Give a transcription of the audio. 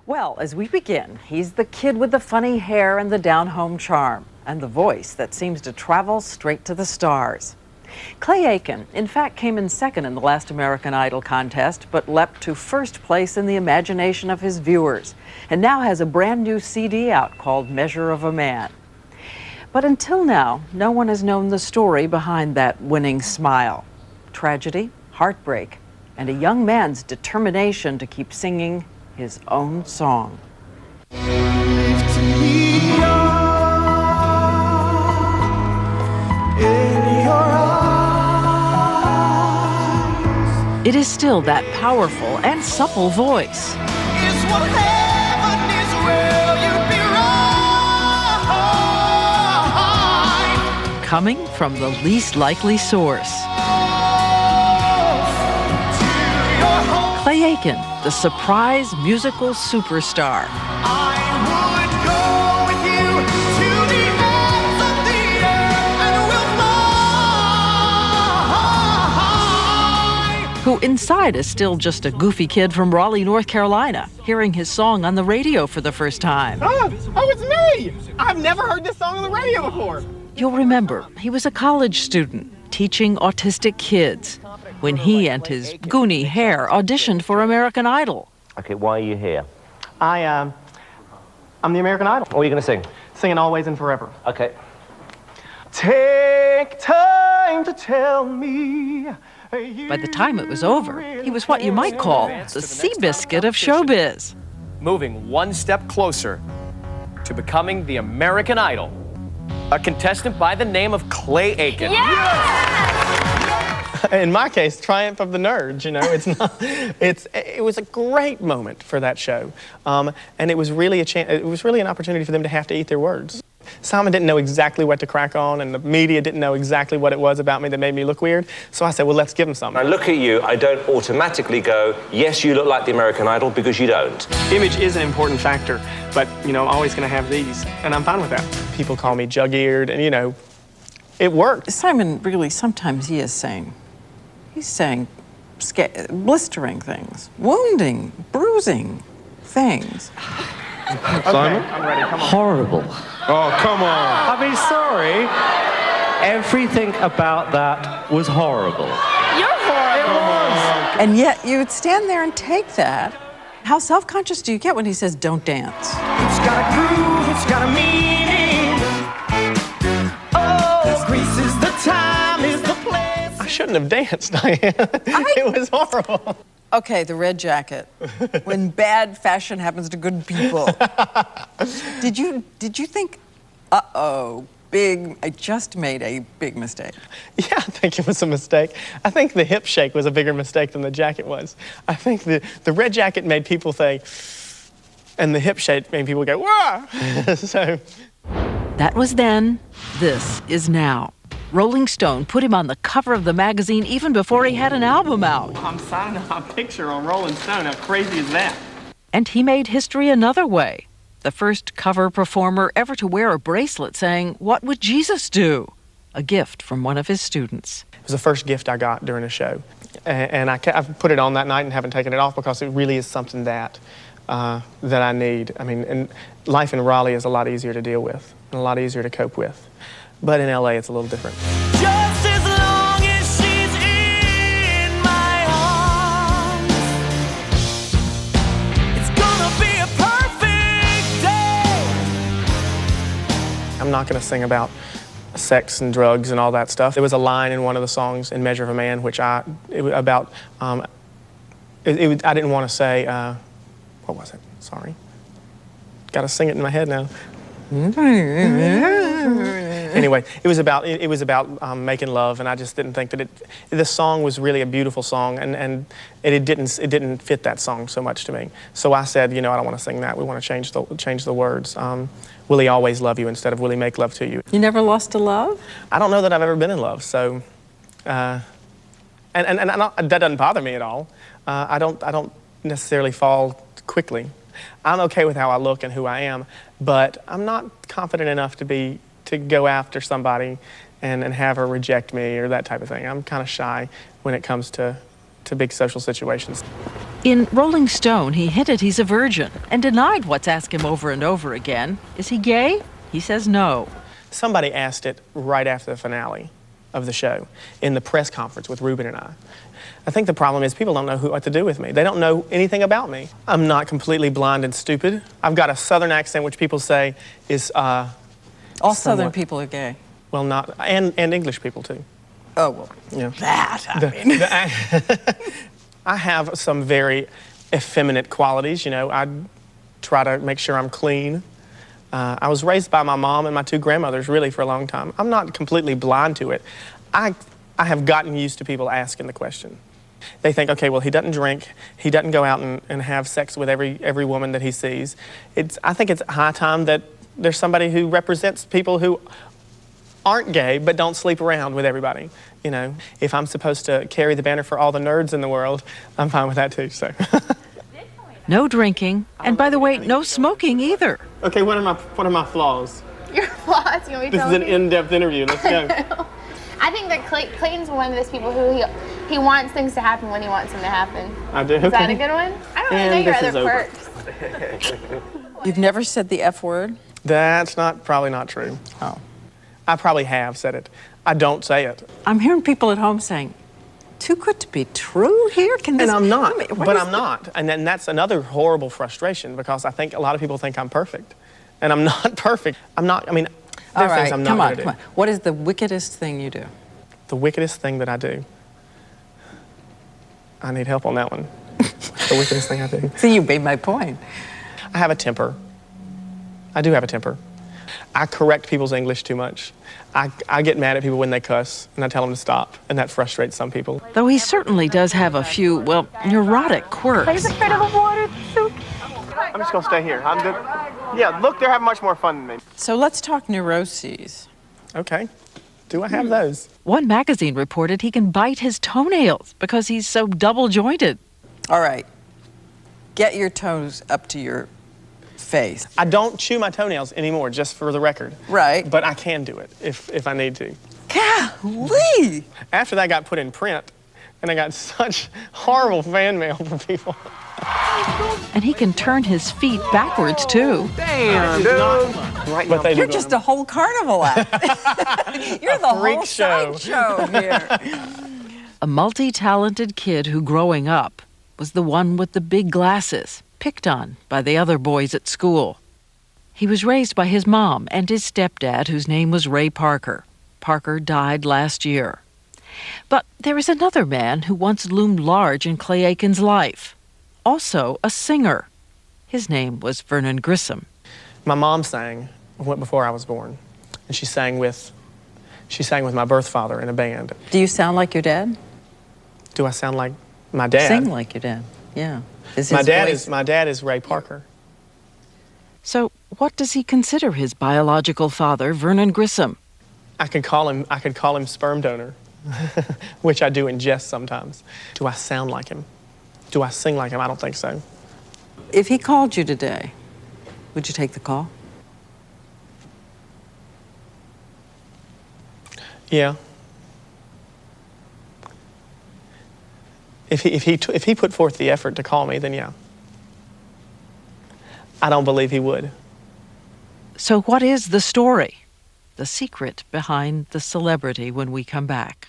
Well, as we begin, he's the kid with the funny hair and the down-home charm, and the voice that seems to travel straight to the stars. Clay Aiken, in fact, came in second in the last American Idol contest, but leapt to first place in the imagination of his viewers, and now has a brand new CD out called Measure of a Man. But until now, no one has known the story behind that winning smile. Tragedy, heartbreak, and a young man's determination to keep singing his own song. It is still that powerful and supple voice. Coming from the least likely source. Clay Aiken, the surprise musical superstar. Who inside is still just a goofy kid from Raleigh, North Carolina, hearing his song on the radio for the first time. Oh, it's me! I've never heard this song on the radio before. You'll remember, he was a college student teaching autistic kids when he and his goony hair auditioned for American Idol. Okay, why are you here? I'm the American Idol. What are you going to sing? Singing Always and Forever. Okay. Take time to tell me. By the time it was over, he was what you might call the Seabiscuit of showbiz. Moving one step closer to becoming the American Idol, a contestant by the name of Clay Aiken. In my case, triumph of the nerds, you know, it was a great moment for that show. And it was really an opportunity for them to have to eat their words. Simon didn't know exactly what to crack on, and the media didn't know exactly what it was about me that made me look weird. So I said, well, let's give them something. I look at you, I don't automatically go, yes, you look like the American Idol, because you don't. Image is an important factor, but, you know, I'm always going to have these, and I'm fine with that. People call me jug-eared, and, you know, it worked. Simon really, sometimes he's saying blistering things, wounding, bruising things. Okay, Simon? I'm ready, come on. Horrible. Oh, come on. I mean, sorry. Everything about that was horrible. You're horrible. And yet you would stand there and take that. How self-conscious do you get when he says, don't dance? It's got a groove, it's got a meaning. Oh, Greece is the time, is the place. I shouldn't have danced, Diane. It was horrible. Okay, the red jacket. When bad fashion happens to good people. Did you think, uh-oh, I just made a big mistake? Yeah, I think it was a mistake. I think the hip shake was a bigger mistake than the jacket was. I think the red jacket made people think, and the hip shake made people go, wah! So. That was then, this is now. Rolling Stone put him on the cover of the magazine even before he had an album out. I'm signing my picture on Rolling Stone. How crazy is that? And he made history another way. The first cover performer ever to wear a bracelet saying, "What would Jesus do?" A gift from one of his students. It was the first gift I got during a show. And I've put it on that night and haven't taken it off because it really is something that I need. I mean, and life in Raleigh is a lot easier to deal with and a lot easier to cope with. But in LA, it's a little different. Just as long as she's in my arms, it's gonna be a perfect day. I'm not gonna sing about sex and drugs and all that stuff. There was a line in one of the songs in Measure of a Man, which I didn't want to say, what was it? Sorry. Gotta sing it in my head now. Anyway, it was about making love, and I just didn't think that the song was really a beautiful song, and it didn't fit that song so much to me. So I said, you know, I don't want to sing that. We want to change the words. Will he always love you instead of will he make love to you? You never lost a love? I don't know that I've ever been in love, so that doesn't bother me at all. I don't necessarily fall quickly. I'm okay with how I look and who I am, but I'm not confident enough to go after somebody and have her reject me or that type of thing. I'm kind of shy when it comes to big social situations. In Rolling Stone, he hinted he's a virgin and denied what's asked him over and over again. Is he gay? He says no. Somebody asked it right after the finale of the show in the press conference with Ruben and I. I think the problem is people don't know what to do with me. They don't know anything about me. I'm not completely blind and stupid. I've got a Southern accent, which people say is All Southern people are gay. well, not, and English people too. Oh, well, Yeah. that, I mean. I have some very effeminate qualities, you know. I try to make sure I'm clean. I was raised by my mom and my two grandmothers really for a long time. I'm not completely blind to it. I have gotten used to people asking the question. They think, okay, well, he doesn't drink, he doesn't go out and have sex with every woman that he sees. I think it's high time that there's somebody who represents people who aren't gay but don't sleep around with everybody. You know, if I'm supposed to carry the banner for all the nerds in the world, I'm fine with that too, so. No drinking, and by the way, no smoking either. Okay, what are my flaws? Your flaws? You want me to This is an in-depth interview, let's go. I think that Clayton's one of those people who he wants things to happen when he wants them to happen. I do, okay. Is that a good one? I don't really know And your this other is over. quirks. You've never said the F word? That's probably not true. Oh. I probably have said it. I don't say it. I'm hearing people at home saying, too good to be true here? Can this, And I'm not, what but is I'm not. And then that's another horrible frustration because I think a lot of people think I'm perfect. And I'm not perfect. I'm not, I mean, All there's right, things I'm not come on, gonna do. come on. What is the wickedest thing you do? The wickedest thing that I do. I need help on that one. The wickedest thing I do. See, you made my point. I have a temper. I do have a temper. I correct people's English too much. I get mad at people when they cuss, and I tell them to stop, and that frustrates some people. Though he certainly does have a few, well, neurotic quirks. He's afraid of the water, too. I'm just gonna stay here. I'm good. Yeah, look, they're having much more fun than me. So let's talk neuroses. Okay. Do I have those? One magazine reported he can bite his toenails because he's so double-jointed. All right. Get your toes up to your face. I don't chew my toenails anymore, just for the record. Right. But I can do it if I need to. Golly! After that got put in print, and I got such horrible fan mail from people. And he can turn his feet backwards, too. Damn, dude. Right, but they You're just a whole carnival act. You're the freak whole show. sideshow here. A multi-talented kid who, growing up, was the one with the big glasses, picked on by the other boys at school. He was raised by his mom and his stepdad, whose name was Ray Parker. Parker died last year. But there is another man who once loomed large in Clay Aiken's life. Also a singer. His name was Vernon Grissom. My mom sang before I was born, and she sang with my birth father in a band. Do you sound like your dad? Do I sound like my dad? Sing like your dad, yeah. Is My his voice- dad is Ray Parker. So what does he consider his biological father, Vernon Grissom? I could call him sperm donor, which I do in jest sometimes. Do I sound like him? Do I sing like him? I don't think so. If he called you today, would you take the call? Yeah. If he put forth the effort to call me, then yeah. I don't believe he would. So what is the story? The secret behind the celebrity when we come back.